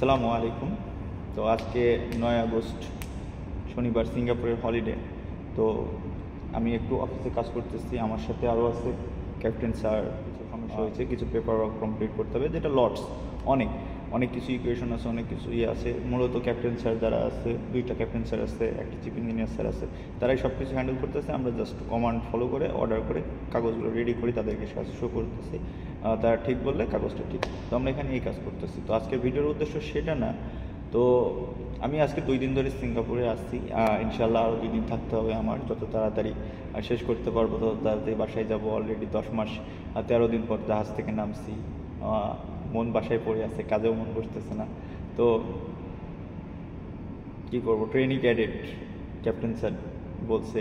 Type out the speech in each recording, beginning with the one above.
আসসালামু আলাইকুম। তো আজকে 9 আগস্ট শনিবার, সিঙ্গাপুরের হলিডে। তো আমি একটু অফিসে কাজ করতেছি, আমার সাথে আরও আছে ক্যাপ্টেন স্যার। কিছু সমস্যা হয়েছে, কিছু পেপার ওয়ার্ক কমপ্লিট করতে হবে, যেটা লটস অনেক অনেক কিছু ইকুয়েশন আছে, অনেক কিছু আছে। মূলত ক্যাপ্টেন স্যার যারা আছে, দুইটা ক্যাপ্টেন স্যার আছে, একটা চিফ ইঞ্জিনিয়ার স্যার আছে, তারাই সব কিছু হ্যান্ডেল করতেছে। আমরা জাস্ট কমান্ড ফলো করে অর্ডার করে কাগজগুলো রেডি করি, তাদেরকে শো করতেছি। তারা ঠিক বললে কাগজটা ঠিক। তো আমরা এখানে এই কাজ করতেছি। তো আজকের ভিডিওর উদ্দেশ্য সেটা না। তো আমি আজকে 2 দিন ধরে সিঙ্গাপুরে আসছি। ইনশাল্লাহ আরও 2 দিন থাকতে হবে আমার। যত তাড়াতাড়ি শেষ করতে পারবো তত তাড়াতাড়ি বাসায় যাব। অলরেডি 10 মাস 13 দিন পর জাহাজ থেকে নামছি। মন বাসায় পড়ে আছে, কাজেও মন বসতেছে না। তো কী করবো, ট্রেনিং ক্যাডেট ক্যাপ্টেন স্যার বলছে,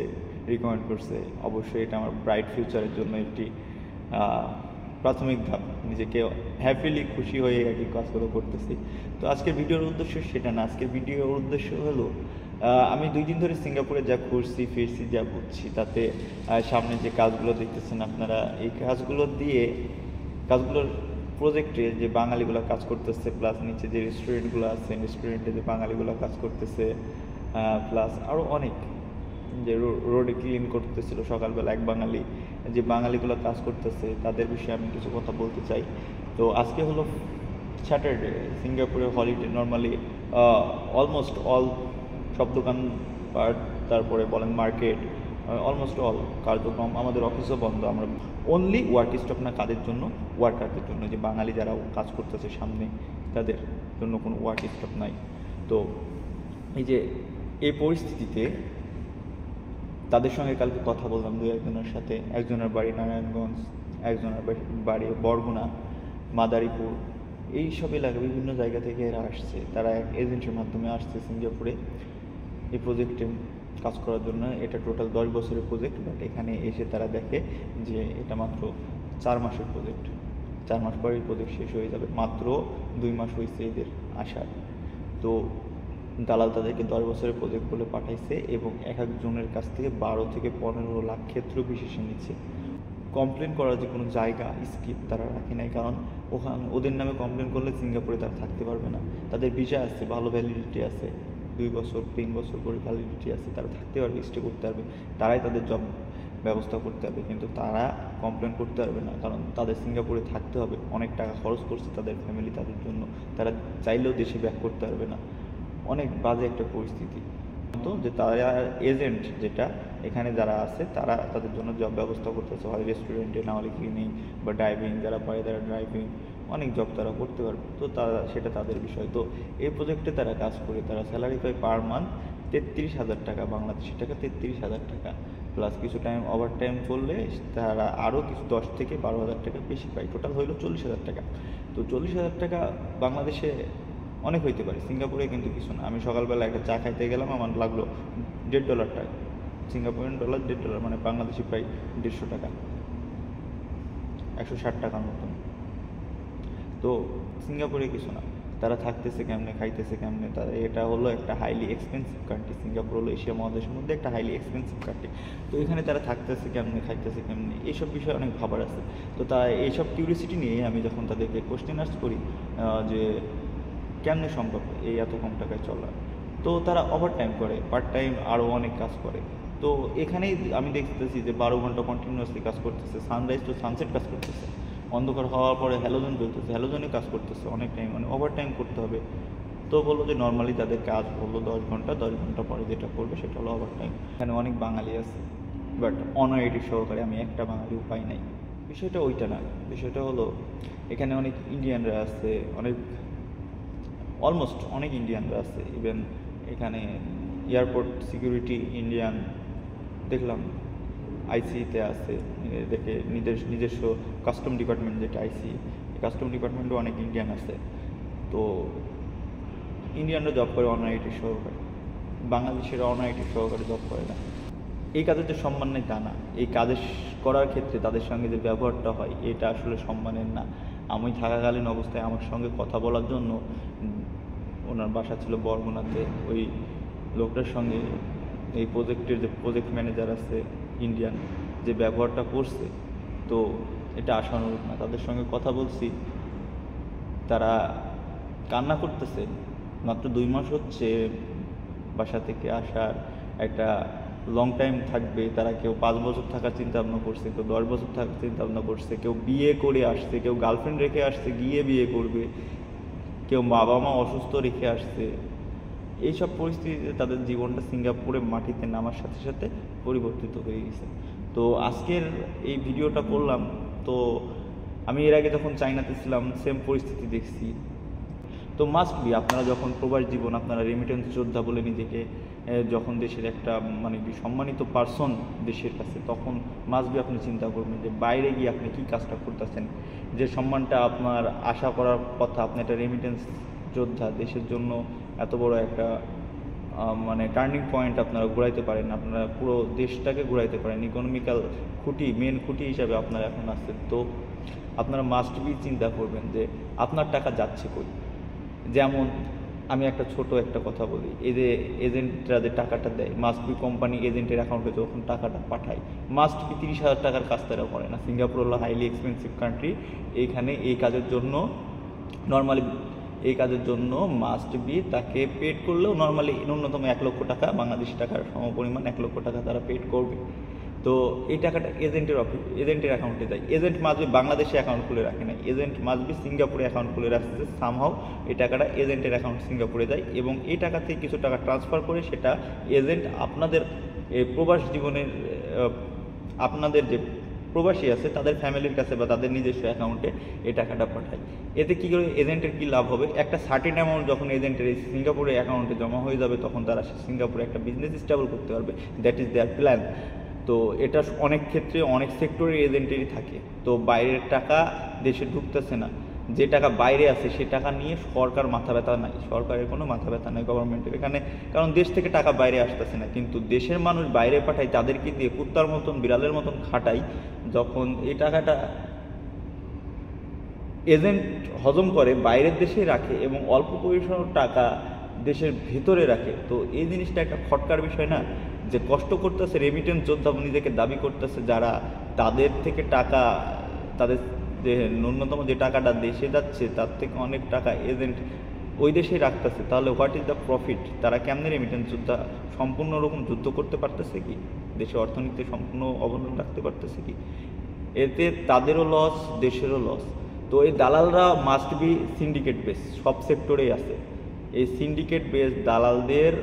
রিকমেন্ড করছে। অবশ্যই এটা আমার ব্রাইট ফিউচারের জন্য একটি প্রাথমিক ধাপ। নিজেকে হ্যাপিলি খুশি হয়ে আর কি কাজগুলো করতেছি। তো আজকের ভিডিওর উদ্দেশ্য সেটা না। আজকের ভিডিওর উদ্দেশ্য হলো আমি 2 দিন ধরে সিঙ্গাপুরে যা ঘুরছি ফিরছি, যা বুঝছি, তাতে সামনে যে কাজগুলো দেখতেছেন আপনারা, এই কাজগুলোর প্রজেক্টে যে বাঙালিগুলো কাজ করতেছে, প্লাস নিচে যে রেস্টুরেন্টগুলো আছে, রেস্টুরেন্টে যে বাঙালিগুলো কাজ করতেছে, প্লাস আরও অনেক যে রোডে ক্লিন করতেছিল সকালবেলা এক বাঙালি, যে বাঙালিগুলো কাজ করতেছে তাদের বিষয়ে আমি কিছু কথা বলতে চাই। তো আজকে হলো স্যাটারডে, সিঙ্গাপুরের হলিডে। নর্মালি অলমোস্ট অল সব দোকানপাট, তারপরে বলেন মার্কেট, অলমোস্ট অল কার্যক্রম, আমাদের অফিসও বন্ধ। আমরা অনলি ওয়ার্ক স্টপ না কাদের জন্য, ওয়ার্কারদের জন্য, যে বাঙালি যারা কাজ করতেছে সামনে, তাদের জন্য কোনো ওয়ার্ক স্টপ নাই। তো এই পরিস্থিতিতে তাদের সঙ্গে কালকে কথা বললাম 2-1জনের সাথে। একজনের বাড়ি নারায়ণগঞ্জ, একজনের বাড়ি বরগুনা, মাদারীপুর, এইসব এলাকা বিভিন্ন জায়গা থেকে এরা আসছে। তারা এক এজেন্টের মাধ্যমে আসছে সিঙ্গাপুরে এই প্রজেক্টে কাজ করার জন্য। এটা টোটাল 10 বছরের প্রজেক্ট, বাট এখানে এসে তারা দেখে যে এটা মাত্র 4 মাসের প্রজেক্ট। 4 মাস পরে এই প্রজেক্ট শেষ হয়ে যাবে। মাত্র 2 মাস হয়েছে এদের আসার। তো দালাল তাদেরকে 10 বছরের প্রজেক্ট বলে পাঠাইছে এবং একজনের কাছ থেকে 12 থেকে 15 লাখ ক্ষেত্র বিশেষে নিচ্ছে। কমপ্লেন করার যে কোনো জায়গা স্কিপ তারা রাখে নাই, কারণ ওদের নামে কমপ্লেন করলে সিঙ্গাপুরে তারা থাকতে পারবে না। তাদের ভিসা আছে, ভালো ভ্যালিডিটি আছে, 2 বছর 3 বছর করে ভ্যালিডিটি আছে, তারা থাকতে পারবে, স্টে করতে পারবে। তারাই তাদের জব ব্যবস্থা করতে হবে, কিন্তু তারা কমপ্লেন করতে পারবে না, কারণ তাদের সিঙ্গাপুরে থাকতে হবে। অনেক টাকা খরচ করছে তাদের ফ্যামিলি তাদের জন্য, তারা চাইলেও দেশে ব্যাক করতে পারবে না। অনেক বাজে একটা পরিস্থিতি। তো যে তারা এজেন্ট যেটা এখানে যারা আছে, তারা তাদের জন্য জব ব্যবস্থা করতেছে, হয় রেস্টুরেন্টে, না হলে ক্লিনিং বা ড্রাইভিং, যারা পারে তারা ড্রাইভিং, অনেক জব তারা করতে পারবে। তো সেটা তাদের বিষয়। তো এই প্রজেক্টে তারা কাজ করে, তারা স্যালারি পায় পার মান্থ 33,000 টাকা, বাংলাদেশি টাকা 33,000 টাকা, প্লাস কিছু টাইম ওভার টাইম করলে তারা আরও কিছু 10 থেকে 12,000 টাকা বেশি পায়। টোটাল হইলো 40,000 টাকা। তো 40,000 টাকা বাংলাদেশে অনেক হইতে পারে, সিঙ্গাপুরে কিন্তু কিছু না। আমি সকালবেলা একটা চা খাইতে গেলাম, আমার লাগলো $1.5 টাকা, সিঙ্গাপুরিয়ান ডলার $1.5, মানে বাংলাদেশি প্রায় 150 টাকা, 160 টাকার মতন। তো সিঙ্গাপুরে কিছু না। তারা থাকতেছে কেমনে, খাইতেছে কেমনে, তারা এটা হলো একটা হাইলি এক্সপেন্সিভ কান্ট্রি। সিঙ্গাপুর হলো এশিয়া মহাদেশের মধ্যে একটা হাইলি এক্সপেন্সিভ কান্ট্রি। তো এখানে তারা থাকতেছে কেমনে, খাইতেছে কেমনে, এইসব বিষয়ে অনেক ভাবার আছে। তো এইসব কিউরিয়াসিটি নিয়ে আমি যখন তাদেরকে কোশ্চেন আস্ক করি যে কেমনে সম্ভব এই এত কম টাকায় চলা, তো তারা ওভার টাইম করে, পার্ট টাইম আরও অনেক কাজ করে। তো এখানেই আমি দেখতেছি যে 12 ঘন্টা কন্টিনিউয়াসলি কাজ করতেছে, সানরাইজ টু সানসেট কাজ করতেছে, অন্ধকার হওয়ার পরে হ্যালোজেন জ্বলতেছে, হ্যালোজেনে কাজ করতেছে অনেক টাইম, মানে ওভার টাইম করতে হবে। তো বললো যে নর্মালি তাদের কাজ হলো 10 ঘন্টা, 10 ঘন্টা পরে যেটা করবে সেটা হলো ওভার টাইম। এখানে অনেক বাঙালি আছে, বাট অনআইডি সহকারে আমি একটা বাঙালিও পাই নাই। বিষয়টা ওইটা না, বিষয়টা হলো এখানে অনেক ইন্ডিয়ানরা আছে, অলমোস্ট অনেক ইন্ডিয়ানরা আছে। ইভেন এখানে এয়ারপোর্ট সিকিউরিটি ইন্ডিয়ান দেখলাম, আইসিতে আছে, দেখে নিজস্ব কাস্টম ডিপার্টমেন্ট যেটা আইসি, কাস্টম ডিপার্টমেন্টও অনেক ইন্ডিয়ান আছে। তো ইন্ডিয়ানরা জব করে অনআইটি সহকারে, বাংলাদেশের অনআইটি সহকারে জব করে না। এই কাজের যে সম্মান নেই তা না, এই কাজের করার ক্ষেত্রে তাদের সঙ্গে যে ব্যবহারটা হয় এটা আসলে সম্মানের না। আমি থাকাকালীন অবস্থায় আমার সঙ্গে কথা বলার জন্য, ওনার বাসা ছিল বরগুনাতে, ওই লোকটার সঙ্গে এই প্রজেক্টের যে প্রজেক্ট ম্যানেজার আছে ইন্ডিয়ান, যে ব্যবহারটা করছে, তো এটা আশানুরূপ না। তাদের সঙ্গে কথা বলছি, তারা কান্না করতেছে, মাত্র 2 মাস হচ্ছে বাসা থেকে আসার, একটা লং টাইম থাকবে, তারা কেউ 5 বছর থাকার চিন্তা ভাবনা করছে, কেউ 10 বছর থাকার চিন্তা ভাবনা করছে, কেউ বিয়ে করে আসছে, কেউ গার্লফ্রেন্ড রেখে আসছে গিয়ে বিয়ে করবে, কেউ বাবা মা অসুস্থ রেখে আসছে। এইসব পরিস্থিতিতে তাদের জীবনটা সিঙ্গাপুরে মাটিতে নামার সাথে সাথে পরিবর্তিত হয়ে গেছে। তো আজকের এই ভিডিওটা করলাম, তো আমি এর আগে যখন চাইনাতে ছিলাম সেম পরিস্থিতি দেখছি। তো মাস্ট বি আপনারা যখন প্রবাস জীবন, আপনারা রেমিটেন্স যোদ্ধা বলে নিজেকে যখন দেশের একটা মানে কি সম্মানিত পার্সন দেশের কাছে, তখন মাস্ট বি আপনি চিন্তা করবেন যে বাইরে গিয়ে আপনি কী কাজটা করতেছেন, যে সম্মানটা আপনার আশা করার কথা। আপনি একটা রেমিটেন্স যোদ্ধা, দেশের জন্য এত বড় একটা মানে টার্নিং পয়েন্ট আপনারা ঘুরাইতে পারেন, আপনারা পুরো দেশটাকে ঘুরাইতে পারেন, ইকোনমিক্যাল খুঁটি, মেন খুঁটি হিসাবে আপনারা এখন আছেন। তো আপনারা মাস্ট বি চিন্তা করবেন যে আপনার টাকা যাচ্ছে কই। যেমন আমি একটা ছোট একটা কথা বলি, এই যে এজেন্টরা যে টাকাটা দেয়, মাস্ট বি কোম্পানি এজেন্টের অ্যাকাউন্টে যখন টাকাটা পাঠায়, মাস্ট বি 30,000 টাকার কাজ তারা করে না। সিঙ্গাপুর হলো হাইলি এক্সপেন্সিভ কান্ট্রি, এইখানে এই কাজের জন্য নর্মালি মাস্ট বি তাকে পেড করলেও নর্মালি ন্যূনতম 1 লক্ষ টাকা, বাংলাদেশি টাকার সমপরিমাণ 1 লক্ষ টাকা তারা পেড করবে। তো এই টাকাটা এজেন্টের অ্যাকাউন্টে যায়। এজেন্ট মাস্ট বি বাংলাদেশে অ্যাকাউন্ট খুলে রাখে না, এজেন্ট মাস্ট বি সিঙ্গাপুরে অ্যাকাউন্ট খুলে রাখছে। সামহাও এই টাকাটা এজেন্টের অ্যাকাউন্ট সিঙ্গাপুরে যায়, এবং এই টাকা থেকে কিছু টাকা ট্রান্সফার করে সেটা এজেন্ট আপনাদের প্রবাস জীবনের আপনাদের যে প্রবাসী আছে তাদের ফ্যামিলির কাছে বা তাদের নিজস্ব অ্যাকাউন্টে এই টাকাটা পাঠায়। এতে কী করে এজেন্টের কী লাভ হবে, একটা সার্টেন অ্যামাউন্ট যখন এজেন্টের এই সিঙ্গাপুরের অ্যাকাউন্টে জমা হয়ে যাবে, তখন তারা সিঙ্গাপুরে একটা বিজনেস স্টেবল করতে পারবে। That is there plan. তো এটা অনেক ক্ষেত্রে অনেক সেক্টরের এজেন্টেরই থাকে। তো বাইরের টাকা দেশে ঢুকতেছে না, যে টাকা বাইরে আছে সে টাকা নিয়ে সরকার মাথা ব্যথা নাই, সরকারের কোনো মাথা ব্যথা নাই গভর্নমেন্টের এখানে, কারণ দেশ থেকে টাকা বাইরে আসতেছে না। কিন্তু দেশের মানুষ বাইরে পাঠায়, তাদেরকে দিয়ে কুত্তার মতন বিড়ালের মতন খাটাই, যখন এই টাকাটা এজেন্ট হজম করে বাইরের দেশেই রাখে এবং অল্প পরিসর টাকা দেশের ভিতরে রাখে। তো এই জিনিসটা একটা খটকার বিষয় না, যে কষ্ট করতেছে রেমিটেন্স যোদ্ধা নিজেকে দাবি করতেছে, যারা তাদের থেকে টাকা, তাদের যে ন্যূনতম যে টাকাটা দেশে যাচ্ছে তার থেকে অনেক টাকা এজেন্ট ওই দেশেই রাখতেছে। তাহলে হোয়াট ইজ দ্য প্রফিট? তারা কেমনে রেমিটেন্স যোদ্ধা সম্পূর্ণ রকম যুদ্ধ করতে পারতেছে কি, দেশের অর্থনীতি সম্পূর্ণ অবদান রাখতে পারতেছে কি? এতে তাদেরও লস, দেশেরও লস। তো এই দালালরা মাস্ট বি সিন্ডিকেট বেস, সব সেক্টরেই আছে। এই সিন্ডিকেট বেস দালালদের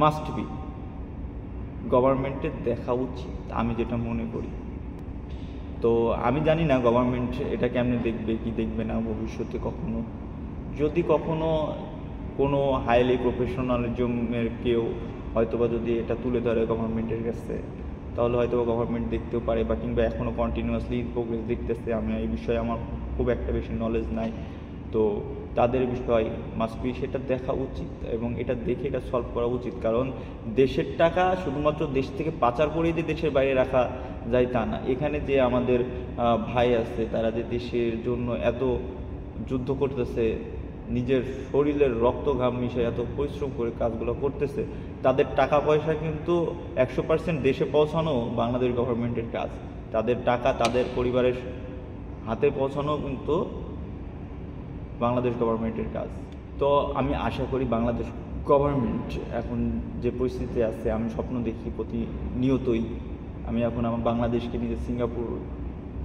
মাস্ট বি গভর্নমেন্টের দেখা উচিত, আমি যেটা মনে করি। তো আমি জানি না গভর্নমেন্ট এটা কেমনে দেখবে কি দেখবে না ভবিষ্যতে। কখনো যদি কখনো কোনো হাইলি প্রফেশনালিজমের কেউ হয়তোবা যদি এটা তুলে ধরে গভর্নমেন্টের কাছে, তাহলে হয়তো গভর্নমেন্ট দেখতেও পারে, বা কিংবা এখনও কন্টিনিউয়াসলি প্রোগ্রেস দেখতেছে। আমি এই বিষয়ে আমার খুব একটা বেশি নলেজ নাই। তো তাদের বিষয় মাস্ট বি সেটা দেখা উচিত, এবং এটা দেখে এটা সলভ করা উচিত। কারণ দেশের টাকা শুধুমাত্র দেশ থেকে পাচার করে দিয়ে দেশের বাইরে রাখা যায় তা না। এখানে যে আমাদের ভাই আছে, তারা যে দেশের জন্য এত যুদ্ধ করতেছে, নিজের শরীরের রক্ত ঘাম মিশে এত পরিশ্রম করে কাজগুলো করতেছে, তাদের টাকা পয়সা কিন্তু 100% দেশে পৌঁছানো বাংলাদেশ গভর্নমেন্টের কাজ। তাদের টাকা তাদের পরিবারের হাতে পৌঁছানো কিন্তু বাংলাদেশ গভর্নমেন্টের কাজ। তো আমি আশা করি বাংলাদেশ গভর্নমেন্ট এখন যে পরিস্থিতিতে আছে, আমি স্বপ্ন দেখি প্রতিনিয়তই, আমি এখন আমার বাংলাদেশকে নিজের সিঙ্গাপুর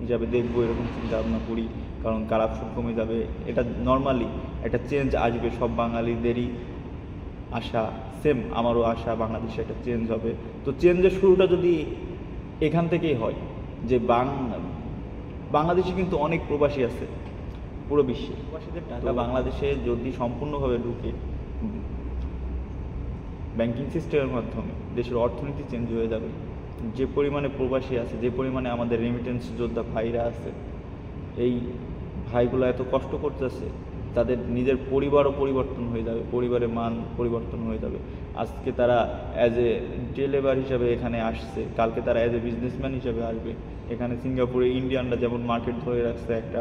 হিসাবে দেখবো, এরকম চিন্তা ভাবনা করি। কারণ কারাপশন কমে যাবে, এটা নর্মালি একটা চেঞ্জ আসবে, সব বাঙালিদেরই আশা, সেম আমারও আশা বাংলাদেশে একটা চেঞ্জ হবে। তো চেঞ্জের শুরুটা যদি এখান থেকেই হয়, যে বাংলাদেশে কিন্তু অনেক প্রবাসী আছে পুরো বিশ্বে, প্রবাসীদের টাকা বাংলাদেশে যদি সম্পূর্ণভাবে ঢুকে ব্যাংকিং সিস্টেমের মাধ্যমে, দেশের অর্থনীতি চেঞ্জ হয়ে যাবে। যে পরিমাণে প্রবাসী আছে, যে পরিমাণে আমাদের রেমিটেন্স যোদ্ধা ভাইরা আছে, এই ভাইগুলো এত কষ্ট করতেছে, তাদের নিজের পরিবারও পরিবর্তন হয়ে যাবে, পরিবারের মান পরিবর্তন হয়ে যাবে। আজকে তারা অ্যাজ এ ডে লেবার হিসাবে এখানে আসছে, কালকে তারা অ্যাজ এ বিজনেসম্যান হিসাবে আসবে। এখানে সিঙ্গাপুরে ইন্ডিয়ানরা যেমন মার্কেট ধরে রাখছে একটা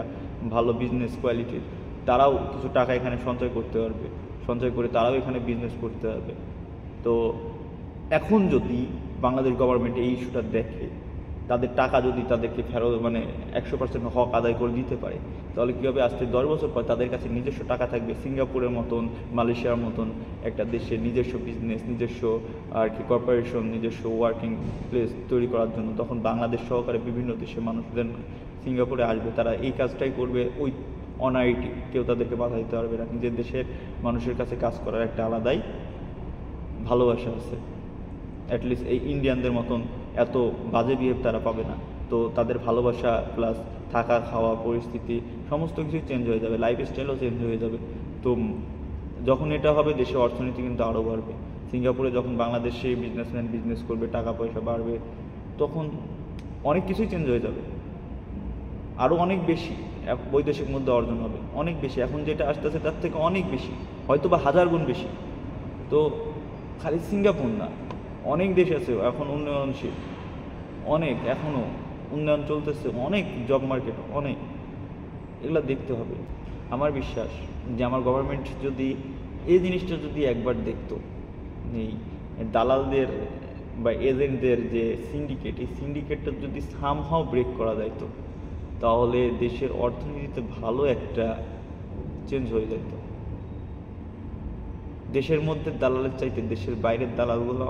ভালো বিজনেস কোয়ালিটির, তারাও কিছু টাকা এখানে সঞ্চয় করতে পারবে, সঞ্চয় করে তারাও এখানে বিজনেস করতে পারবে। তো এখন যদি বাংলাদেশ গভর্নমেন্ট এই ইস্যুটা দেখে, তাদের টাকা যদি তাদেরকে ফেরত 100% হক আদায় করে দিতে পারে, তাহলে কী হবে? আজ থেকে 10 বছর পর তাদের কাছে নিজস্ব টাকা থাকবে, সিঙ্গাপুরের মতন, মালয়েশিয়ার মতন একটা দেশে নিজস্ব বিজনেস, নিজস্ব আর কি কর্পোরেশন, নিজস্ব ওয়ার্কিং প্লেস তৈরি করার জন্য। তখন বাংলাদেশ সহকারে বিভিন্ন দেশের মানুষজন সিঙ্গাপুরে আসবে, তারা এই কাজটাই করবে ওই অনাইটি, কেউ তাদেরকে বাধা দিতে পারবে না। নিজের দেশের মানুষের কাছে কাজ করার একটা আলাদাই ভালোবাসা আছে। অ্যাটলিস্ট এই ইন্ডিয়ানদের মতন এত বাজে বিহেভ তারা পাবে না। তো তাদের ভালোবাসা প্লাস থাকা খাওয়া পরিস্থিতি সমস্ত কিছুই চেঞ্জ হয়ে যাবে, লাইফস্টাইলও চেঞ্জ হয়ে যাবে। তো যখন এটা হবে, দেশের অর্থনীতি কিন্তু আরও বাড়বে। সিঙ্গাপুরে যখন বাংলাদেশে বিজনেসম্যান বিজনেস করবে, টাকা পয়সা বাড়বে, তখন অনেক কিছুই চেঞ্জ হয়ে যাবে, আরও অনেক বেশি বৈদেশিক মুদ্রা অর্জন হবে, অনেক বেশি। এখন যেটা আসতেছে তার থেকে অনেক বেশি, হয়তো বা 1000 গুণ বেশি। তো খালি সিঙ্গাপুর না, অনেক দেশ আছে এখন উন্নয়নশীল, অনেক এখনও উন্নয়ন চলতেছে, অনেক জব মার্কেট, অনেক। এগুলো দেখতে হবে। আমার বিশ্বাস যে আমার গভর্নমেন্ট যদি এই জিনিসটা যদি একবার দেখতো, এই দালালদের বা এজেন্টদের যে সিন্ডিকেট, এই সিন্ডিকেটটা যদি সামহাও ব্রেক করা যাইতো, তাহলে দেশের অর্থনীতিতে ভালো একটা চেঞ্জ হয়ে যেত। দেশের মধ্যে দালালের চাইতে দেশের বাইরের দালালগুলো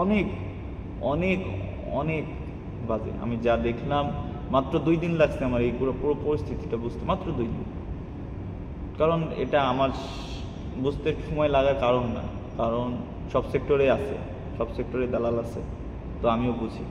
অনেক অনেক অনেক বাজে। আমি যা দেখলাম, মাত্র 2 দিন লাগছে আমার এই পুরো পরিস্থিতিটা বুঝতে, মাত্র 2 দিন। কারণ এটা আমার বুঝতে সময় লাগার কারণ না, কারণ সব সেক্টরে আছে, সব সেক্টরে দালাল আছে, তো আমিও বুঝি।